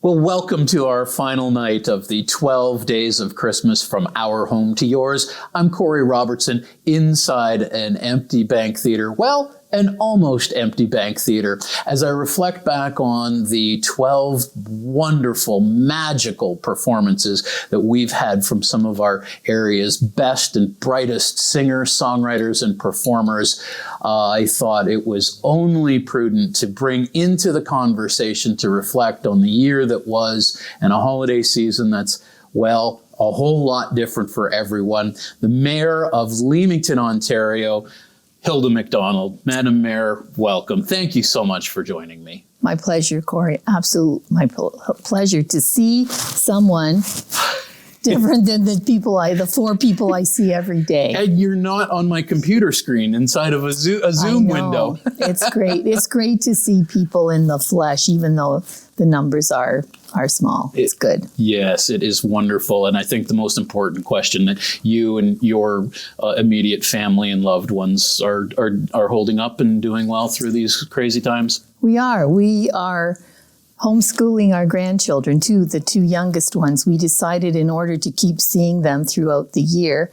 Well, welcome to our final night of the 12 Days of Christmas from Our Home to Yours. I'm Corey Robertson inside an empty Bank Theater. Well, an almost empty Bank Theater, as I reflect back on the 12 wonderful, magical performances that we've had from some of our area's best and brightest singers, songwriters, and performers. I thought it was only prudent to bring into the conversation to reflect on the year that was and a holiday season that's, well, a whole lot different for everyone. The Mayor of Leamington, Ontario, Hilda Macdonald. Madam Mayor, welcome. Thank you so much for joining me. My pleasure, Corey. Absolute, my pleasure to see someone different than the four people I see every day. And you're not on my computer screen inside of a Zoom window. It's great. It's great to see people in the flesh, even though the numbers are small. It's good. Yes, it is wonderful. And I think the most important question that you and your immediate family and loved ones are holding up and doing well through these crazy times. We are homeschooling our grandchildren too, the two youngest ones. We decided in order to keep seeing them throughout the year,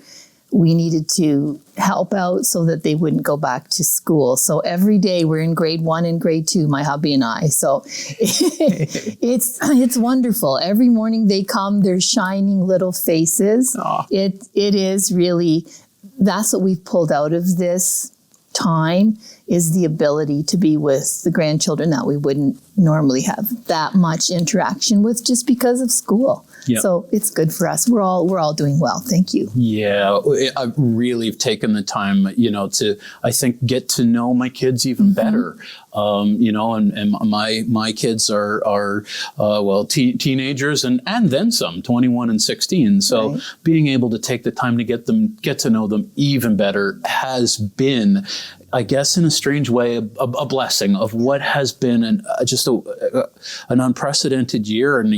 we needed to help out so that they wouldn't go back to school. So every day we're in grade 1 and grade 2, my hubby and I. So it's wonderful. Every morning they come, they're shining little faces. It is really, that's what we've pulled out of this time, is the ability to be with the grandchildren that we wouldn't normally have that much interaction with just because of school. Yep. So it's good for us. We're all doing well. Thank you. Yeah, I really have taken the time, to, I think, get to know my kids even better. And my kids are teenagers and then some, 21 and 16. So right. Being able to take the time to get to know them even better has been, I guess, in a strange way, a blessing of what has been an unprecedented year. And,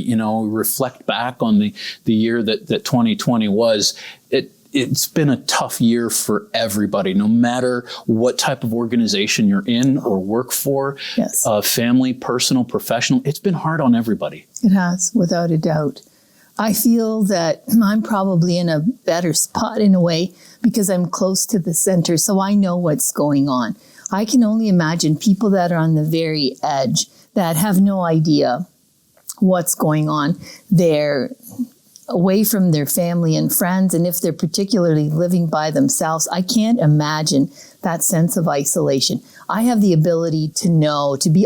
reflect back on the year that 2020 was. It's been a tough year for everybody, no matter what type of organization you're in or work for, yes. Family, personal, professional. It's been hard on everybody. It has, without a doubt. I feel that I'm probably in a better spot in a way because I'm close to the center, so I know what's going on. I can only imagine people that are on the very edge that have no idea what's going on. They're away from their family and friends, and if they're particularly living by themselves, I can't imagine that sense of isolation. I have the ability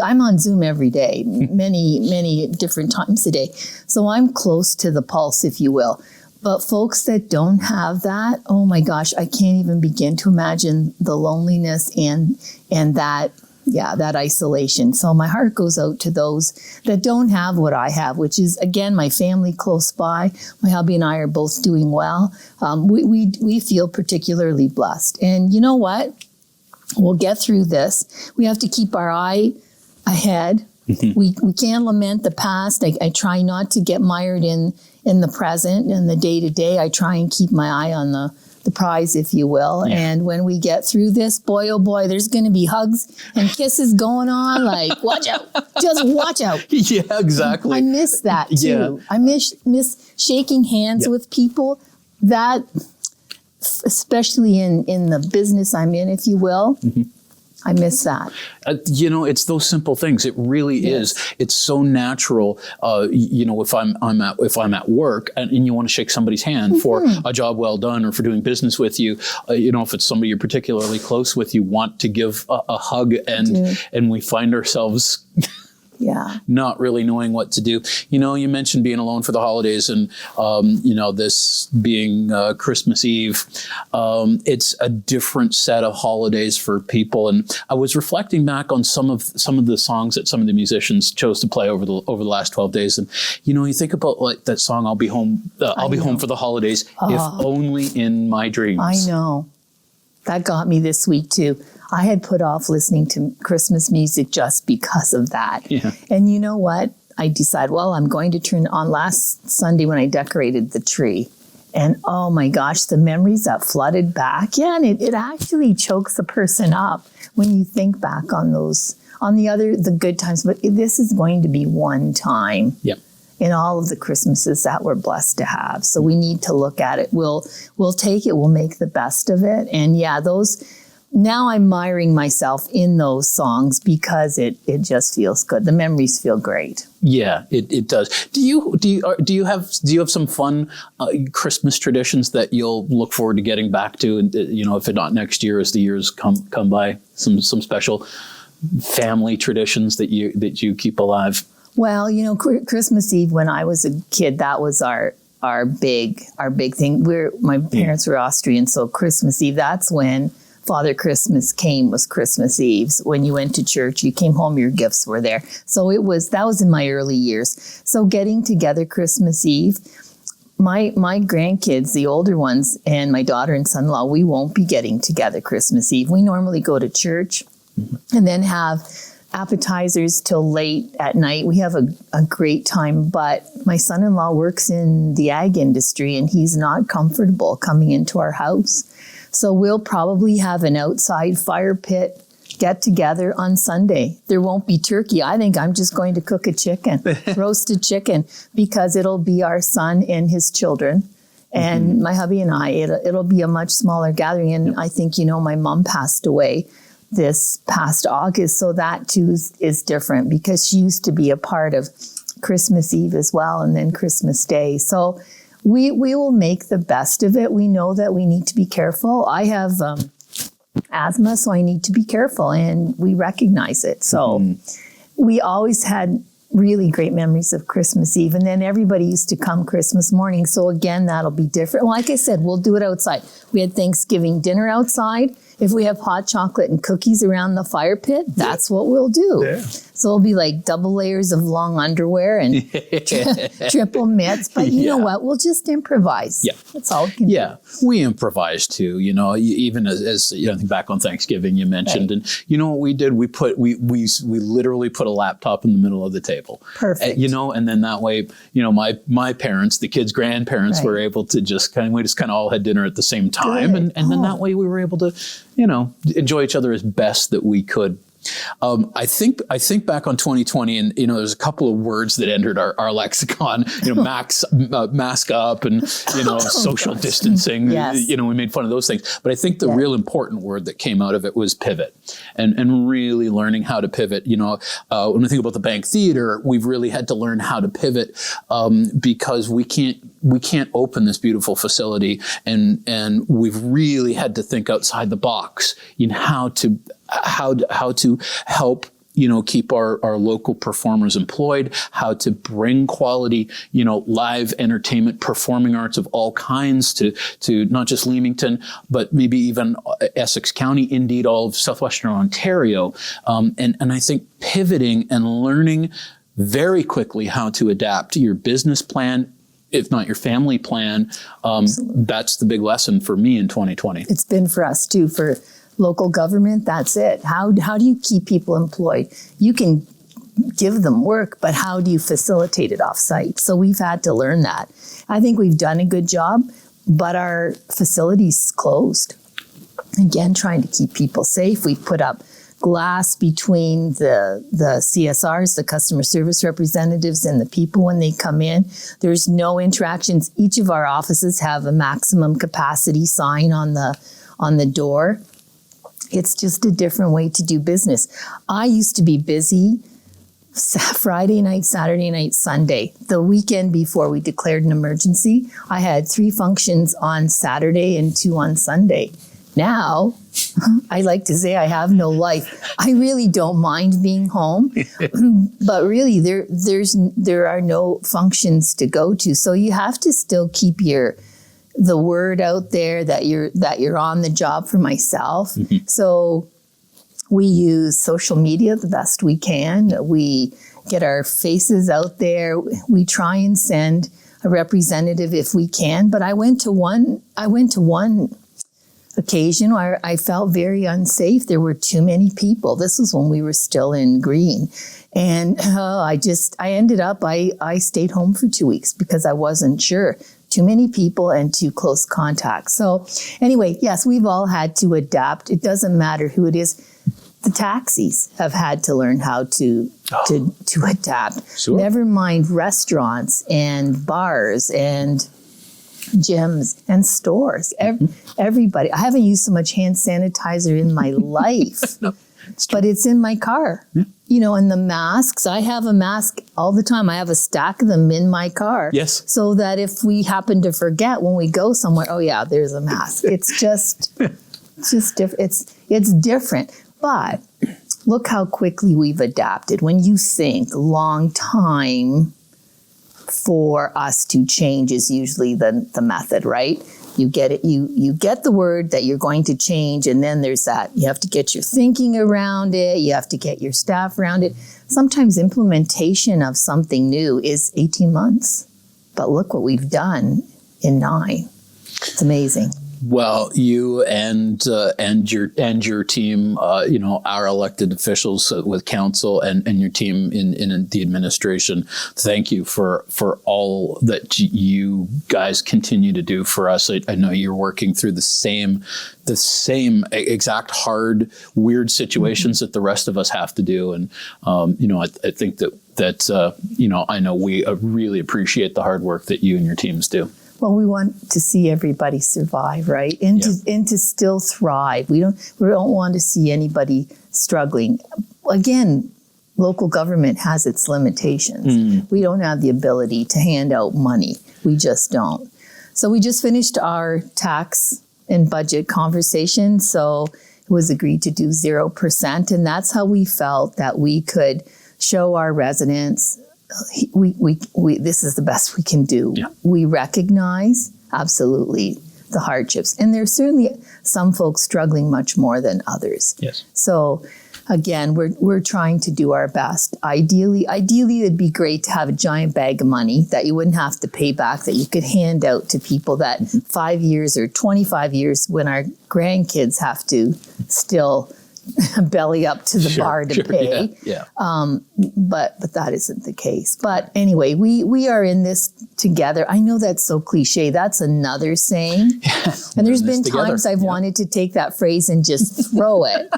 I'm on Zoom every day, many different times a day, so I'm close to the pulse, if you will. But folks that don't have that, oh my gosh, I can't even begin to imagine the loneliness and that isolation. So my heart goes out to those that don't have what I have, which is, again, my family close by. My hubby and I are both doing well. We feel particularly blessed. And you know what? We'll get through this. We have to keep our eye ahead. Mm-hmm. We can't lament the past. I try not to get mired in the present and the day-to-day. I try and keep my eye on the prize, if you will. Yeah. And when we get through this, boy, oh boy, there's going to be hugs and kisses going on. Like, watch out, just watch out. Yeah, exactly. I miss that too. Yeah. I miss shaking hands with people. That, especially in the business I'm in, if you will. Mm-hmm. I miss that. It's those simple things. It really is. It's so natural. If I'm at work and you want to shake somebody's hand for a job well done or for doing business with you, if it's somebody you're particularly close with, you want to give a hug, and we find ourselves not really knowing what to do. You mentioned being alone for the holidays and, this being Christmas Eve. It's a different set of holidays for people. And I was reflecting back on some of the songs that some of the musicians chose to play over the last 12 days. And, you think about like that song, I'll be home for the holidays, if only in my dreams. I know. That got me this week too. I had put off listening to Christmas music just because of that. Yeah. And you know what? I decided, I'm going to turn on last Sunday when I decorated the tree. And oh my gosh, the memories that flooded back. Yeah, and it actually chokes a person up when you think back on those, on the good times. But this is going to be one time. Yep. in all of the Christmases that we're blessed to have. So we need to look at it. We'll take it. We'll make the best of it. And yeah, now I'm admiring myself in those songs because it just feels good. The memories feel great. Yeah, it does. Do you have some fun Christmas traditions that you'll look forward to getting back to? And if it not next year, as the years come by, some special family traditions that you keep alive. Well, Christmas Eve when I was a kid, that was our big thing. My parents were Austrian, so Christmas Eve, that's when Father Christmas came, was Christmas Eve. When you went to church, you came home, your gifts were there. So that was in my early years. So getting together Christmas Eve, my grandkids, the older ones, and my daughter and son-in-law, we won't be getting together Christmas Eve. We normally go to church and then have appetizers till late at night. We have a great time, but my son-in-law works in the ag industry and he's not comfortable coming into our house. So we'll probably have an outside fire pit get together on Sunday. There won't be turkey. I think I'm just going to cook a chicken, roasted chicken, because it'll be our son and his children and my hubby and I. It'll be a much smaller gathering. And I think, my mom passed away this past August. So that too is different because she used to be a part of Christmas Eve as well and then Christmas Day. So we will make the best of it. We know that we need to be careful. I have asthma, so I need to be careful, and we recognize it. So we always had really great memories of Christmas Eve, and then everybody used to come Christmas morning. So again, that'll be different. Like I said, we'll do it outside. We had Thanksgiving dinner outside. If we have hot chocolate and cookies around the fire pit, that's what we'll do. Yeah. So it'll be like double layers of long underwear and triple mitts. But you know what? We'll just improvise. Yeah. That's all we can do. Yeah. We improvise too, even as I think back on Thanksgiving you mentioned. Right. And what we did? We literally put a laptop in the middle of the table. Perfect. And then that way, my parents, the kids' grandparents were able to just kind of all had dinner at the same time. Good. And then that way we were able to, enjoy each other as best that we could. I think back on 2020, and there's a couple of words that entered our lexicon. Mask up, and social distancing. Yes. We made fun of those things. But I think the real important word that came out of it was pivot, and really learning how to pivot. When we think about the Bank Theater, we've really had to learn how to pivot because we can't open this beautiful facility, and we've really had to think outside the box in how to help keep our local performers employed, how to bring quality live entertainment, performing arts of all kinds to not just Leamington, but maybe even Essex County, indeed all of southwestern Ontario, and I think pivoting and learning very quickly how to adapt your business plan, if not your family plan. That's the big lesson for me in 2020. It's been for us too, for local government. That's it. How do you keep people employed? You can give them work, but how do you facilitate it off site? So we've had to learn that. I think we've done a good job, but our facility's closed. Again, trying to keep people safe. We put up glass between the CSRs, the customer service representatives, and the people when they come in. There's no interactions. Each of our offices have a maximum capacity sign on the door. It's just a different way to do business. I used to be busy Friday night, Saturday night, Sunday. The weekend before we declared an emergency, I had 3 functions on Saturday and 2 on Sunday. Now, I like to say I have no life. I really don't mind being home, but really there are no functions to go to. So you have to still keep the word out there that you're on the job. For myself. Mm-hmm. So we use social media the best we can. We get our faces out there. We try and send a representative if we can. But I went to one occasion where I felt very unsafe. There were too many people. This was when we were still in green. And I stayed home for 2 weeks because I wasn't sure. Too many people and too close contact. So anyway, yes, we've all had to adapt. It doesn't matter who it is. the taxis have had to learn how to adapt. Sure. Never mind restaurants and bars and gyms and stores. Everybody. I haven't used so much hand sanitizer in my life, No, but it's in my car. Yeah. You know, and the masks, I have a mask all the time. I have a stack of them in my car. Yes. So that if we happen to forget when we go somewhere, oh yeah, there's a mask. It's just different. It's different. But look how quickly we've adapted. When you think long time for us to change is usually the method, right? You get it, you get the word that you're going to change, and then there's that. You have to get your thinking around it, you have to get your staff around it. Sometimes implementation of something new is 18 months. But look what we've done in 9. It's amazing. Well, you and your team, our elected officials with council and your team in the administration, thank you for all that you guys continue to do for us. I know you're working through the same exact hard, weird situations that the rest of us have to do, and I think that I know we really appreciate the hard work that you and your teams do. Well, we want to see everybody survive, right? And to still thrive. We don't want to see anybody struggling. Again, local government has its limitations. We don't have the ability to hand out money. We just don't. So we just finished our tax and budget conversation. So it was agreed to do 0%. And that's how we felt that we could show our residents we this is the best we can do. Yeah. We recognize absolutely the hardships, and there's certainly some folks struggling much more than others. Yes. So again, we're trying to do our best. Ideally, it'd be great to have a giant bag of money that you wouldn't have to pay back, that you could hand out to people that 5 years or 25 years when our grandkids have to still belly up to the bar to pay. Yeah. But that isn't the case. But anyway, we are in this together. I know that's so cliche. That's another saying. Yeah, and there's been times I've wanted to take that phrase and just throw it.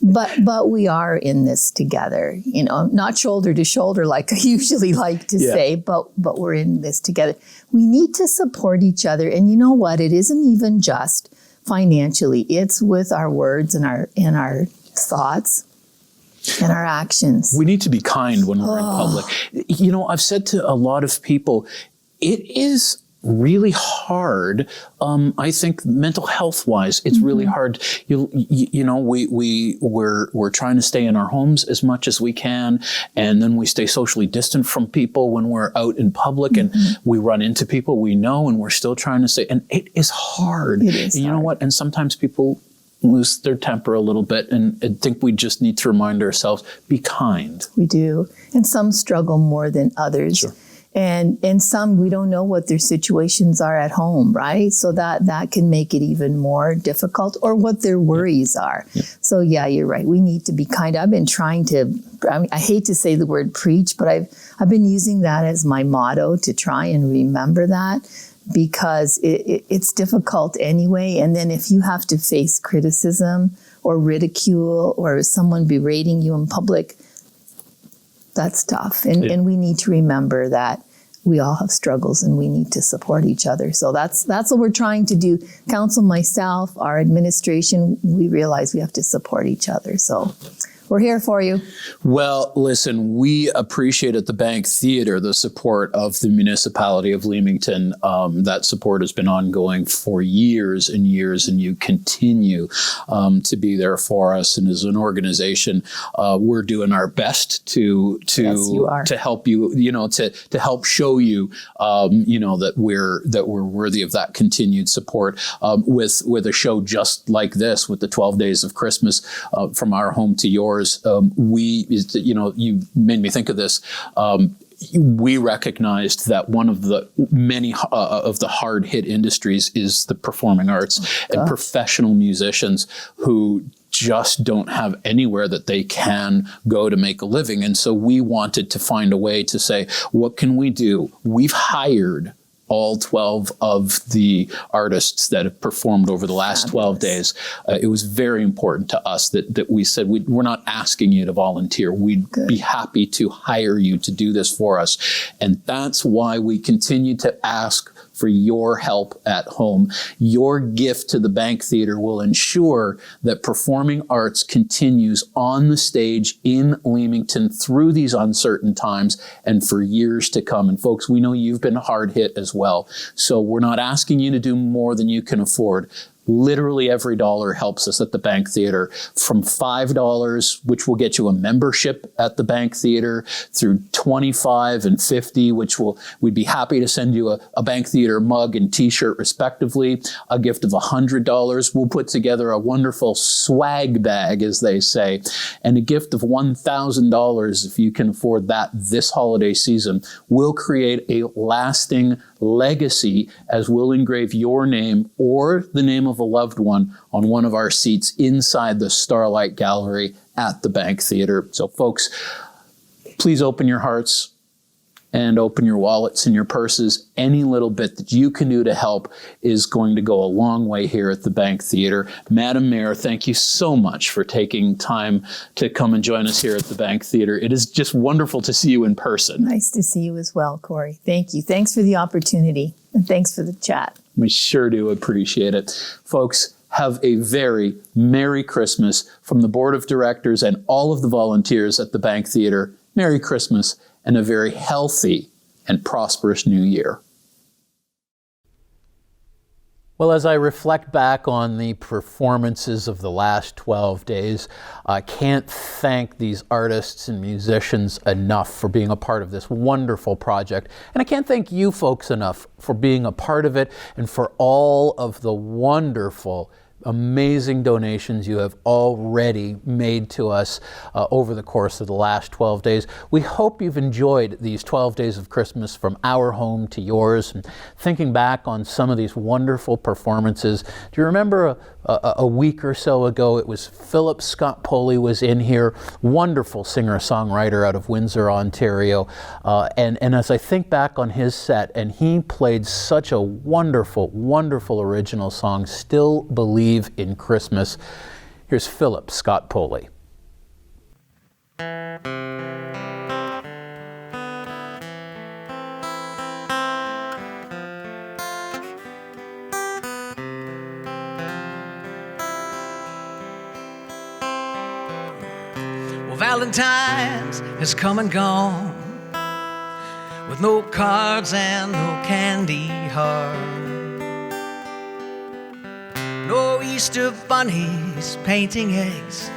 But we are in this together, not shoulder to shoulder like I usually like to say, but we're in this together. We need to support each other. And you know what? It isn't even just financially. It's with our words and our thoughts and our actions. We need to be kind when we're in public. I've said to a lot of people, it is really hard. I think mental health wise, it's really hard. We're trying to stay in our homes as much as we can, and then we stay socially distant from people when we're out in public, and we run into people we know, and we're still trying to stay. And it is hard. It is. And you know what? And sometimes people lose their temper a little bit, and I think we just need to remind ourselves, be kind. We do. And some struggle more than others. Sure. And some, we don't know what their situations are at home, right? So that can make it even more difficult, or what their worries are. Yeah. So yeah, you're right. We need to be kind. I've been trying to, I hate to say the word preach, but I've been using that as my motto to try and remember that, because it's difficult anyway. And then if you have to face criticism or ridicule or someone berating you in public, that's tough. And we need to remember that we all have struggles and we need to support each other. So that's what we're trying to do. Council, myself, our administration, we realize we have to support each other. So we're here for you. Well, listen, we appreciate at the Bank Theatre the support of the municipality of Leamington. That support has been ongoing for years and years, and you continue to be there for us. And as an organization, we're doing our best to help you, to help show you, that we're worthy of that continued support. With a show just like this, with the 12 Days of Christmas, from our home to yours. You made me think of this. We recognized that one of the many of the hard hit industries is the performing arts and professional musicians who just don't have anywhere that they can go to make a living. And so we wanted to find a way to say, what can we do? We've hired all 12 of the artists that have performed over the last 12 days. It was very important to us that we said, we're not asking you to volunteer. We'd be happy to hire you to do this for us. And that's why we continue to ask for your help at home. Your gift to the Bank Theatre will ensure that performing arts continues on the stage in Leamington through these uncertain times and for years to come. And folks, we know you've been hard hit as well. So we're not asking you to do more than you can afford. Literally every dollar helps us at the Bank Theatre, from $5, which will get you a membership at the Bank Theatre, through $25 and $50, which we'd be happy to send you a Bank Theatre mug and t-shirt respectively. A gift of $100, we'll put together a wonderful swag bag, as they say, and a gift of $1,000, if you can afford that this holiday season, will create a lasting legacy, as we'll engrave your name or the name of a loved one on one of our seats inside the Starlight Gallery at the Bank Theatre. So folks, please open your hearts and open your wallets and your purses. Any little bit that you can do to help is going to go a long way here at the Bank Theatre. Madam Mayor, thank you so much for taking time to come and join us here at the Bank Theatre. It is just wonderful to see you in person. Nice to see you as well, Corey. Thank you. Thanks for the opportunity, and thanks for the chat. We sure do appreciate it. Folks, have a very Merry Christmas from the Board of Directors and all of the volunteers at the Bank Theatre. Merry Christmas and a very healthy and prosperous new year. Well, as I reflect back on the performances of the last 12 days, I can't thank these artists and musicians enough for being a part of this wonderful project. And I can't thank you folks enough for being a part of it and for all of the wonderful, amazing donations you have already made to us over the course of the last 12 days. We hope you've enjoyed these 12 days of Christmas from our home to yours. And thinking back on some of these wonderful performances, do you remember a week or so ago, it was Philip Scott Pulley was in here, wonderful singer-songwriter out of Windsor, Ontario. And as I think back on his set, and he played such a wonderful, wonderful original song, Still Believe in Christmas. Here's Philip Scott Pulley. Valentine's has come and gone, with no cards and no candy heart. No Easter bunnies painting eggs,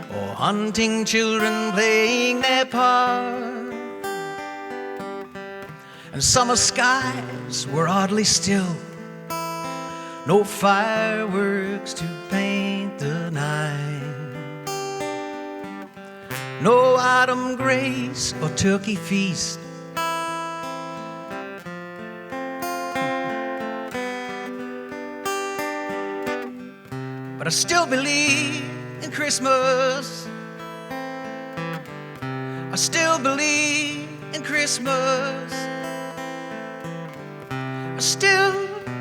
or hunting children playing their part. And summer skies were oddly still, no fireworks to paint the night. No autumn grace or turkey feast, but I still believe in Christmas. I still believe in Christmas. I still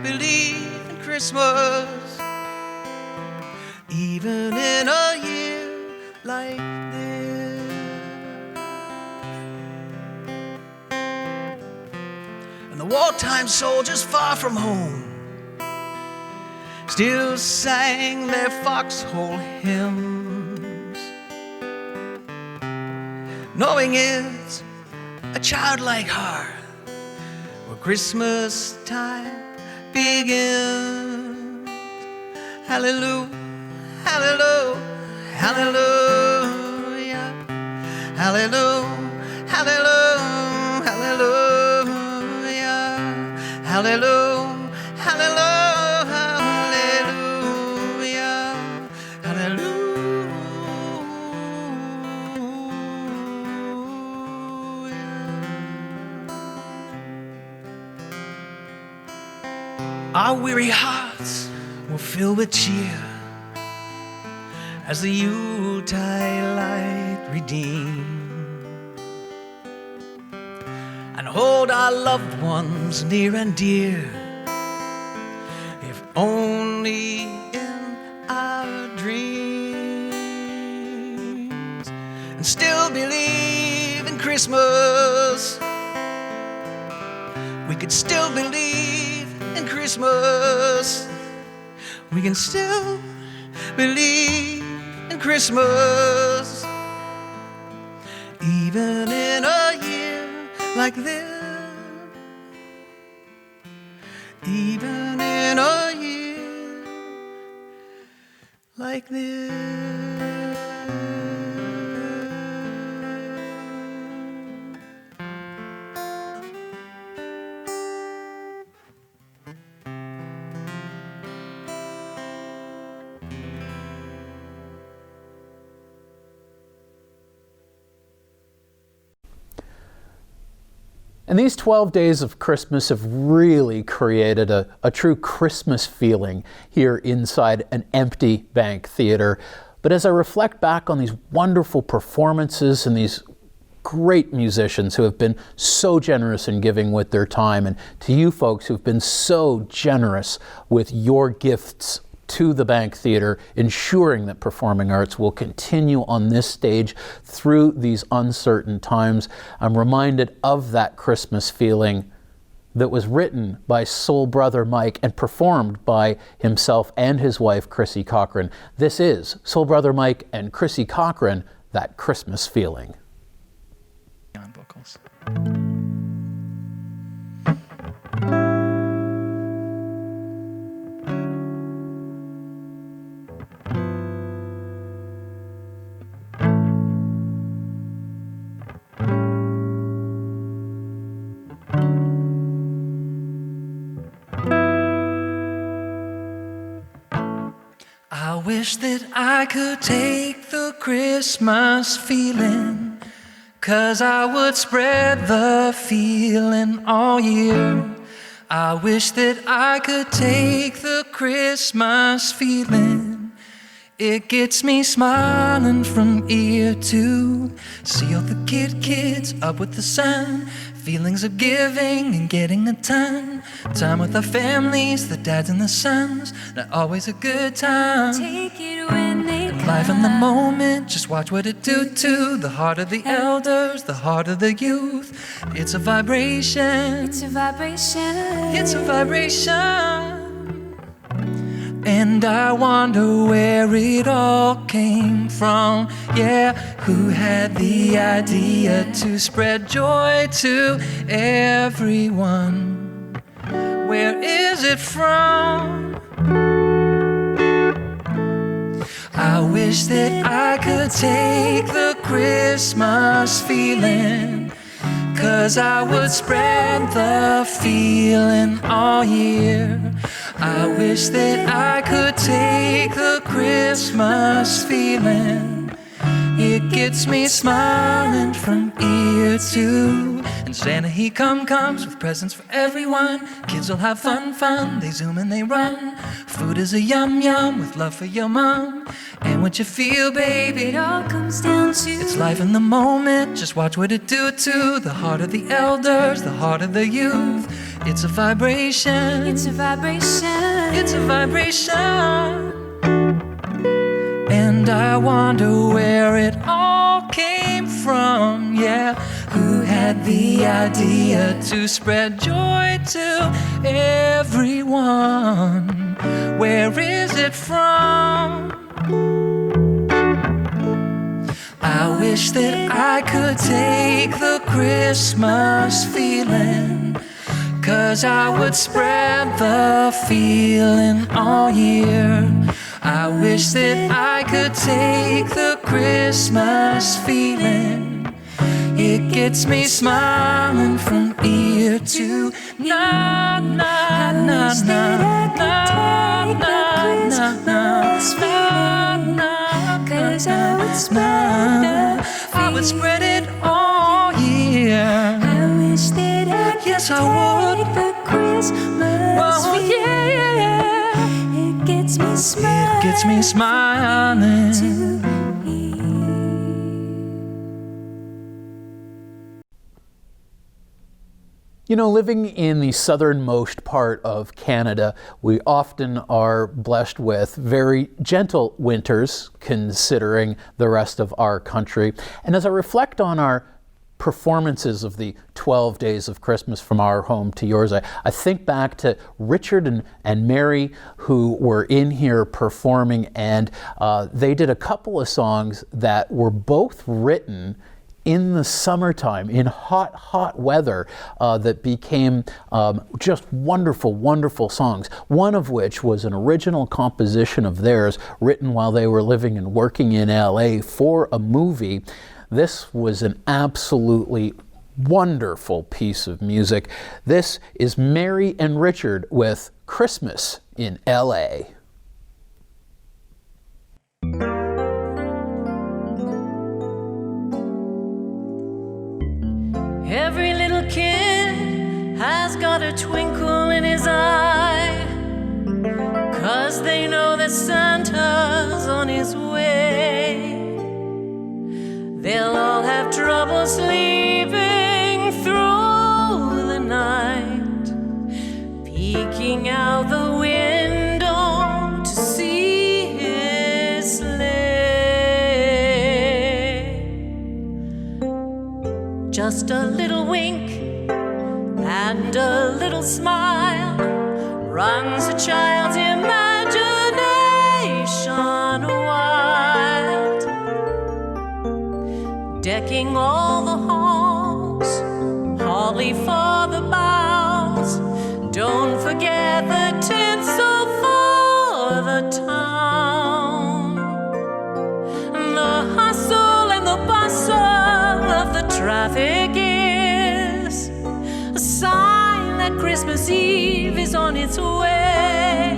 believe in Christmas, even in a year like this. And the wartime soldiers far from home still sang their foxhole hymns, knowing it's a childlike heart where Christmas time begins. Hallelujah, hallelujah, hallelujah, hallelujah, hallelujah, hallelujah, hallelujah, hallelujah, hallelujah. Our weary hearts will fill with cheer as the Yuletide light redeem, and hold our loved ones near and dear, if only in our dreams, and still believe in Christmas. We could still believe in Christmas. We can still believe in Christmas, even in a year like this. Even in a year like this. And these 12 days of Christmas have really created a true Christmas feeling here inside an empty Bank Theatre. But as I reflect back on these wonderful performances and these great musicians who have been so generous in giving with their time, and to you folks who've been so generous with your gifts to the Bank Theatre, ensuring that performing arts will continue on this stage through these uncertain times, I'm reminded of that Christmas feeling that was written by soul brother Mike and performed by himself and his wife, Chrissy Cochran. This is soul brother Mike and Chrissy Cochran, That Christmas Feeling. On vocals. I wish that I could take the Christmas feeling, 'cause I would spread the feeling all year. I wish that I could take the Christmas feeling. It gets me smiling from ear to see all the kids up with the sun. Feelings of giving and getting a ton. Time with our families, the dads and the sons. Not always a good time. Take it when they come. Life in the moment, just watch what it do to the heart of the elders, the heart of the youth. It's a vibration. It's a vibration. It's a vibration. And I wonder where it all came from. Yeah, who had the idea to spread joy to everyone? Where is it from? I wish that I could take the Christmas feeling, 'cause I would spread the feeling all year. I wish that I could take the Christmas feeling. It gets me smiling from ear to. And Santa, he comes with presents for everyone. Kids will have fun, they zoom and they run. Food is a yum with love for your mom. And what you feel, baby, It all comes down to it's life in the moment, just watch what it do to the heart of the elders, the heart of the youth. It's a vibration. It's a vibration. It's a vibration. And I wonder where it all came from. Yeah, who had the idea to spread joy to everyone? Where is it from? I wish that I could take the Christmas feeling, 'cause I would spread the feeling all year. I wish that I could take the Christmas feeling. It gets me smiling from ear to na na na na na na na. 'Cause I would spread the I would spread it all year. I wish that I could Yes, I would. take the Christmas Oh feeling. yeah. It gets me smiling. It gets me smiling. You know, living in the southernmost part of Canada, we often are blessed with very gentle winters considering the rest of our country. And as I reflect on our performances of the 12 days of Christmas from our home to yours, I think back to Richard and Mary who were in here performing, and they did a couple of songs that were both written in the summertime, in hot, hot weather, that became just wonderful, wonderful songs. One of which was an original composition of theirs written while they were living and working in LA for a movie. This was an absolutely wonderful piece of music. This is Mary and Richard with Christmas in LA. Every little kid has got a twinkle in his eye, 'cause they know that Santa's on his way. They'll all have trouble sleeping through the night, peeking out the window to see his sleigh. Just a little wink and a little smile runs a child's imagination wild, decking all the halls, holly for the boughs. Don't forget the tinsel for the town. The hustle and the bustle of the traffic is a sign that Christmas Eve is on its way.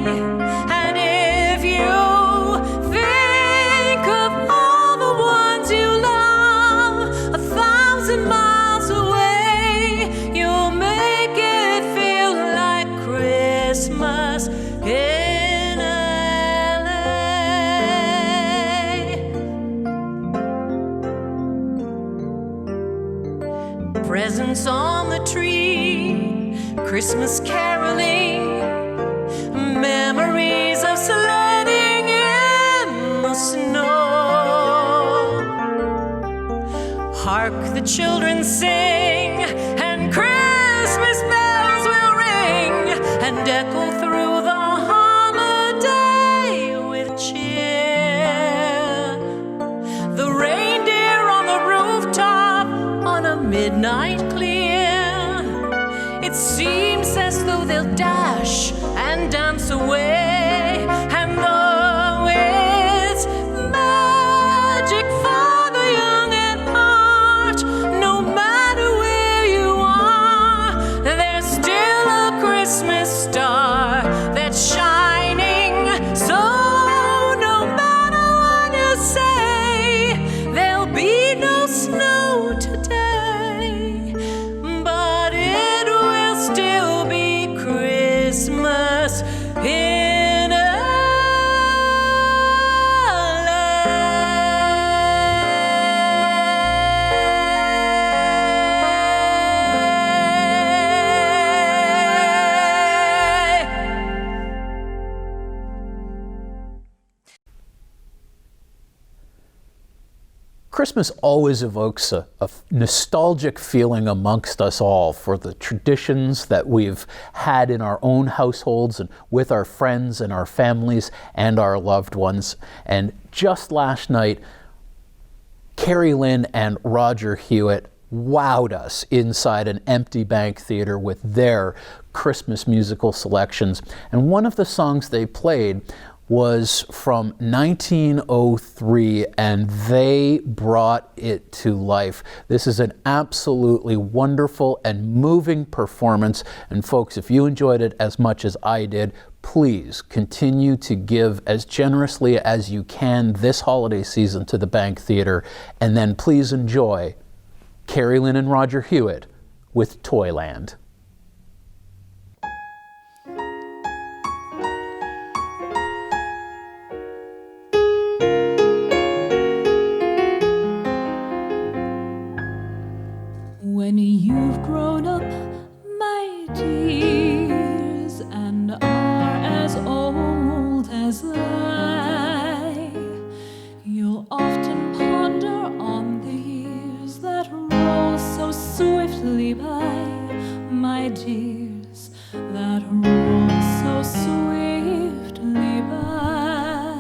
And if you think of all the ones you love 1,000 miles away, you'll make it feel like Christmas in LA. Presents on the tree, Christmas caroling, memories of sledding in the snow. Hark the children sing, and Christmas bells will ring and echo through the holiday with cheer. The reindeer on the rooftop on a midnight clear, it seems as though they'll dash and dance away. And though it's magic for the young at heart, no matter where you are, there's still a Christmas star that's shining. So no matter what you say, there'll be no snow today, but it will still be Christmas in Christmas always evokes a nostalgic feeling amongst us all for the traditions that we've had in our own households and with our friends and our families and our loved ones. And just last night, Carrie Lynn and Roger Hewitt wowed us inside an empty bank theater with their Christmas musical selections. And one of the songs they played was from 1903, and they brought it to life. This is an absolutely wonderful and moving performance. And folks, if you enjoyed it as much as I did, please continue to give as generously as you can this holiday season to the Bank Theatre. And then please enjoy Carrie Lynn and Roger Hewitt with Toyland. When you've grown up, swiftly by, my dears, that roll so swiftly by.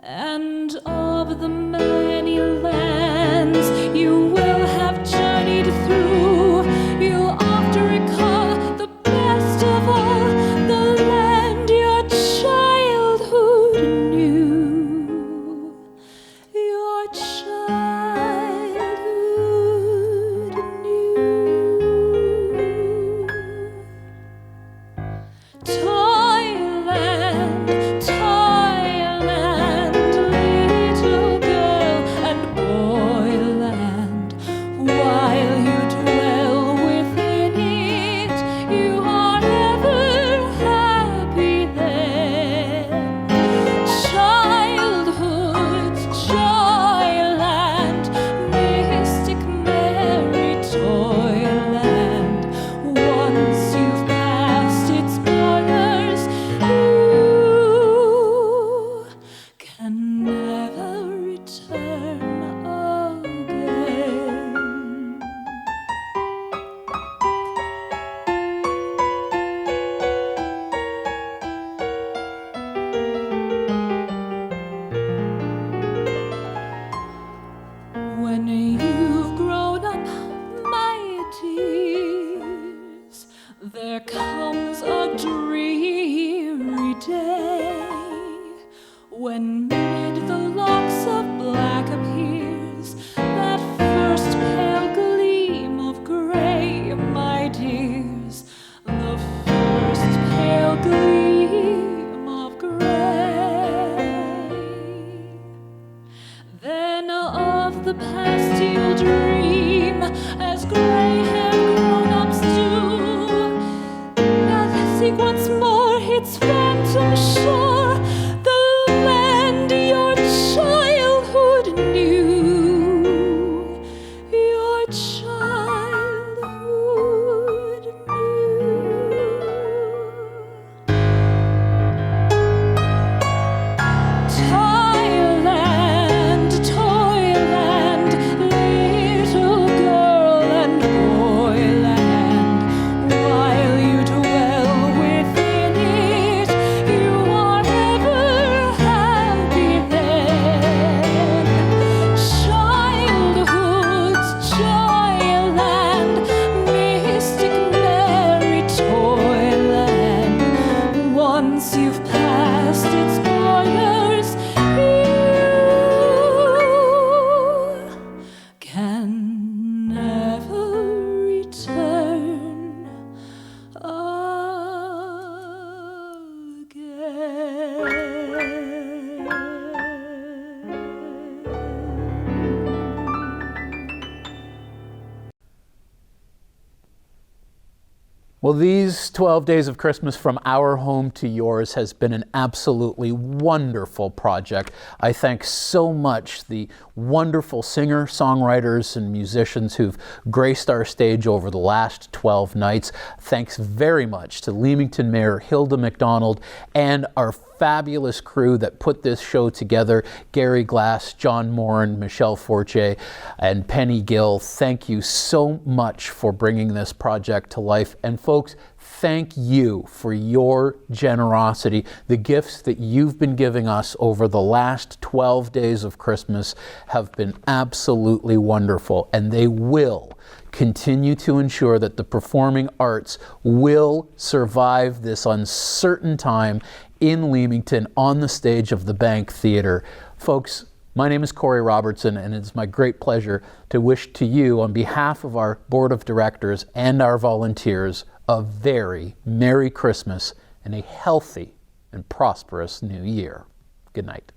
And of the many lands you will have journeyed through, you'll often recall the best of all, the land your childhood knew. Your childhood knew. Toyland, Toyland, little girl and boyland, while you dwell within it, you are ever happy there. Childhood's joyland, mystic merry toyland, once you've passed its borders, you can never return again. When you've grown up, my dears, there comes a dreary day, when mid the locks of black appears that first pale gleam of gray, my dears, the first pale gleam of gray. Then of the past you'll dream, as gray-haired grown-ups do, that seek once more its phantom shore, the land your childhood knew. Your childhood knew. Toyland, Toyland, little girl and boyland, while you dwell within it, you are ever happy then. Childhood's joyland, mystic merry toyland, once you've passed its borders, you can never return again. Well, these 12 days of Christmas from our home to yours has been an absolutely wonderful project. I thank so much the wonderful singer, songwriters, and musicians who've graced our stage over the last 12 nights. Thanks very much to Leamington Mayor Hilda Macdonald and our fabulous crew that put this show together, Gary Glass, John Moran, Michelle Fortier, and Penny Gill. Thank you so much for bringing this project to life. And folks, thank you for your generosity. The gifts that you've been giving us over the last 12 days of Christmas have been absolutely wonderful, and they will continue to ensure that the performing arts will survive this uncertain time in Leamington on the stage of the Bank Theatre. Folks, my name is Corey Robertson, and it's my great pleasure to wish to you, on behalf of our Board of Directors and our volunteers, a very Merry Christmas and a healthy and prosperous New Year. Good night.